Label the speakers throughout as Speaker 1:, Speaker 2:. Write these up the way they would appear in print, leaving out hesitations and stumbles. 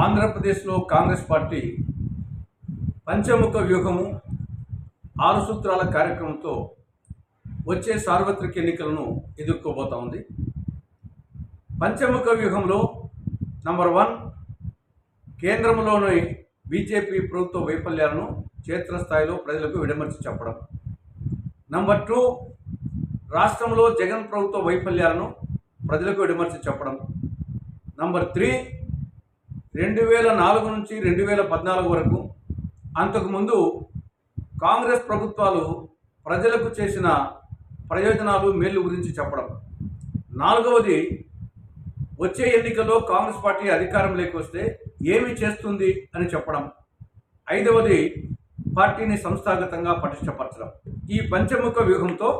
Speaker 1: ఆంధ్రప్రదేశ్లో కాంగ్రెస్ పార్టీ పంచముఖ వ్యూహము 6 సూత్రాల కార్యక్రమంతో వచ్చే సార్వత్రిక ఎన్నికలను ఎదుర్కోబోతా ఉంది. పంచముఖ వ్యూహంలో నంబర్ 1 కేంద్రంలోని బీజేపీ ప్రభుత్వ వైఫల్యాలను క్షేత్రస్థాయిలో ప్రజలకు విడమర్చి చెప్పడం. నంబర్ 2 రాష్ట్రంలో జగన్ ప్రభుత్వ వైఫల్యాలను ప్రజలకు విడమర్చి చెప్పడం. నంబర్ 3 2004 నుంచి 2014 వరకు అంతకుముందు కాంగ్రెస్ ప్రభుత్వాలు ప్రజలకు చేసిన ప్రయోజనాలు మేలు గురించి చెప్పడం. 4వది వచ్చే ఎన్నికల్లో కాంగ్రెస్ పార్టీ అధికారంలోకి వస్తే ఏమి చేస్తుంది అని చెప్పడం. 5వది పార్టీని సంస్థాగతంగా పటిష్టపరచడం. ఈ పంచముఖ వ్యూహంతో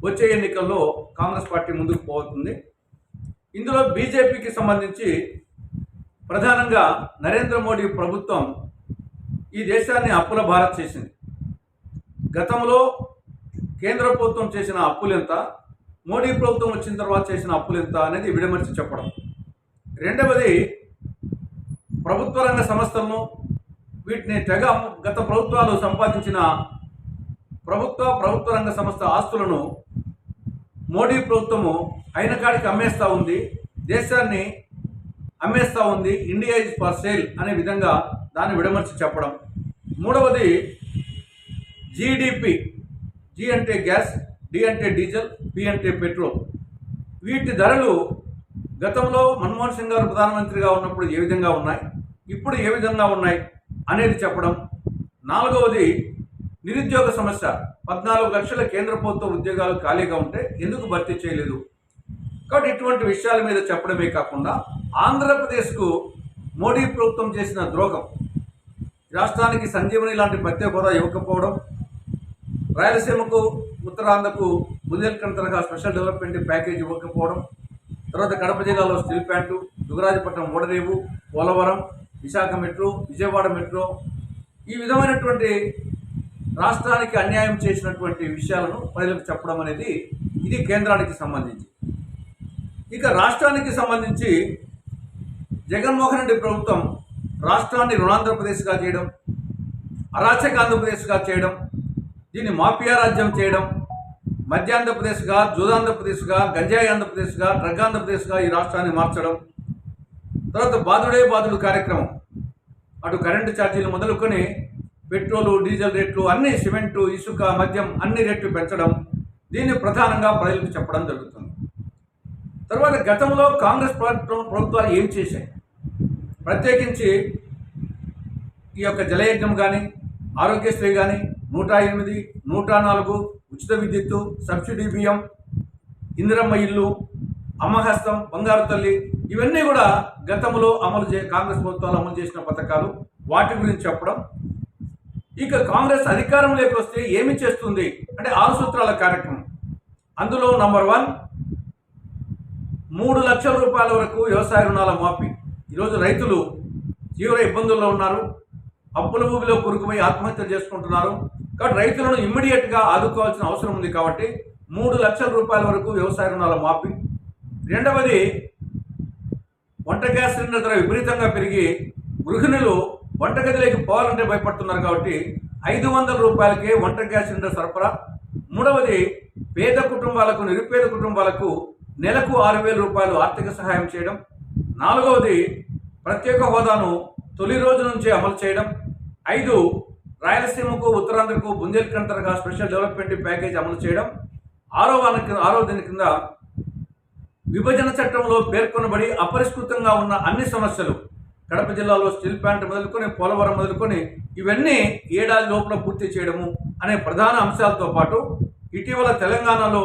Speaker 1: వచ్చే ఎన్నికల్లో కాంగ్రెస్ పార్టీ ముందుకు పోతుంది. ఇందులో బీజేపీకి సంబంధించి ప్రధానంగా నరేంద్ర మోడీ ప్రభుత్వం ఈ దేశాన్ని అప్పుల భారత్ చేసింది. గతంలో కేంద్ర ప్రభుత్వం చేసిన అప్పులు ఎంత, మోడీ ప్రభుత్వం వచ్చిన తర్వాత చేసిన అప్పులు ఎంత అనేది విడమర్చి చెప్పడం. 2వది ప్రభుత్వ రంగ సంస్థలను వీటిని తెగ గత ప్రభుత్వాలు సంపాదించిన ప్రభుత్వ రంగ సంస్థ ఆస్తులను మోడీ ప్రభుత్వము అయిన కాడికి అమ్మేస్తూ ఉంది, దేశాన్ని అమ్మేస్తూ ఉంది, ఇండియా ఇస్ ఫర్ సేల్ అనే విధంగా దాన్ని విడమర్చి చెప్పడం. 3వది జీడిపి, జి అంటే గ్యాస్, డి అంటే డీజిల్, పి అంటే పెట్రోల్, వీటి ధరలు గతంలో మన్మోహన్ సింగ్ గారు ప్రధానమంత్రిగా ఉన్నప్పుడు ఏ విధంగా ఉన్నాయి, ఇప్పుడు ఏ విధంగా ఉన్నాయి అనేది చెప్పడం. 4వది నిరుద్యోగ సమస్య. 14 లక్షల కేంద్ర ప్రభుత్వ ఉద్యోగాలు ఖాళీగా ఉంటే ఎందుకు భర్తీ చేయలేదు. కాబట్టి ఇటువంటి విషయాల మీద చెప్పడమే కాకుండా ఆంధ్రప్రదేశ్కు మోడీ ప్రభుత్వం చేసిన ద్రోహం, రాష్ట్రానికి సంజీవని లాంటి ప్రత్యేక హోదా ఇవ్వకపోవడం, రాయలసీమకు ఉత్తరాంధ్రకు బుందేల్ఖండ్ తరహా స్పెషల్ డెవలప్మెంట్ ప్యాకేజ్ ఇవ్వకపోవడం, తర్వాత కడప జిల్లాలో స్టీల్ ప్లాంటు, దుగరాజపట్నం ఓడరేవు, పోలవరం, విశాఖ మెట్రో, విజయవాడ మెట్రో, ఈ విధమైనటువంటి రాష్ట్రానికి అన్యాయం చేసినటువంటి విషయాలను ప్రజలకు చెప్పడం అనేది ఇది కేంద్రానికి సంబంధించి. ఇక రాష్ట్రానికి సంబంధించి జగన్మోహన్ రెడ్డి ప్రభుత్వం రాష్ట్రాన్ని రుణాంధ్రప్రదేశ్గా చేయడం, అరాచక ఆంధ్రప్రదేశ్గా చేయడం, దీన్ని మాఫియా రాజ్యం చేయడం, మధ్యాంధ్రప్రదేశ్గా, జూదాంధ్రప్రదేశ్గా, గంజాయి ఆంధ్రప్రదేశ్గా, డ్రగ్ ఆంధ్రప్రదేశ్గా ఈ రాష్ట్రాన్ని మార్చడం. తర్వాత బాదుడే బాదుడు కార్యక్రమం, అటు కరెంటు ఛార్జీలు మొదలుకొని పెట్రోలు, డీజిల్ రేట్లు అన్ని, సిమెంటు, ఇసుక, మద్యం అన్ని రేట్లు పెంచడం, దీన్ని ప్రధానంగా ప్రజలకు చెప్పడం జరుగుతుంది. తర్వాత గతంలో కాంగ్రెస్ ప్రభుత్వాలు ఏం చేశాయి, ప్రత్యేకించి ఈ యొక్క జలయజ్ఞం కానీ, ఆరోగ్యశ్రీ కానీ, 108, 104, ఉచిత విద్యుత్తు, సబ్సిడీ బియ్యం, ఇందిరమ్మ ఇల్లు, అమ్మహస్తం, బంగారు తల్లి, ఇవన్నీ కూడా గతంలో కాంగ్రెస్ ప్రభుత్వాలు అమలు చేసిన పథకాలు, వాటి గురించి చెప్పడం. ఇక కాంగ్రెస్ అధికారంలోకి వస్తే ఏమి చేస్తుంది అంటే 6 సూత్రాల కార్యక్రమం. అందులో నంబర్ 1 3 లక్షల రూపాయల వరకు వ్యవసాయ రుణాల మాఫీ. ఈరోజు రైతులు తీవ్ర ఇబ్బందుల్లో ఉన్నారు, అప్పుల ఊబిలో కూరుకుపోయి ఆత్మహత్యలు చేసుకుంటున్నారు. కాబట్టి రైతులను ఇమ్మీడియట్గా ఆదుకోవాల్సిన అవసరం ఉంది. కాబట్టి 3 లక్షల రూపాయల వరకు వ్యవసాయ రుణాల మాఫీ. 2వది వంట గ్యాస్ సిలిండర్ ధర విపరీతంగా పెరిగి గృహిణులు వంటగదిలోకి పోవాలంటే భయపడుతున్నారు. కాబట్టి 500 రూపాయలకే వంట గ్యాస్ సిలిండర్ సరఫరా. 3వది పేద కుటుంబాలకు, నిరుపేద కుటుంబాలకు నెలకు 6,000 రూపాయలు ఆర్థిక సహాయం చేయడం. 4వది ప్రత్యేక హోదాను తొలి రోజు నుంచే అమలు చేయడం. 5 రాయలసీమకు, ఉత్తరాంధ్రకు బుందేల్ఖండ్ తరహా స్పెషల్ డెవలప్మెంట్ ప్యాకేజ్ అమలు చేయడం. 6వ దీని కింద విభజన చట్టంలో పేర్కొనబడి అపరిష్కృతంగా ఉన్న అన్ని సమస్యలు, కడప జిల్లాలో స్టీల్ ప్లాంట్ మొదలుకొని, పోలవరం మొదలుకొని, ఇవన్నీ ఏడాది లోపల పూర్తి చేయడము అనే ప్రధాన అంశాలతో పాటు ఇటీవల తెలంగాణలో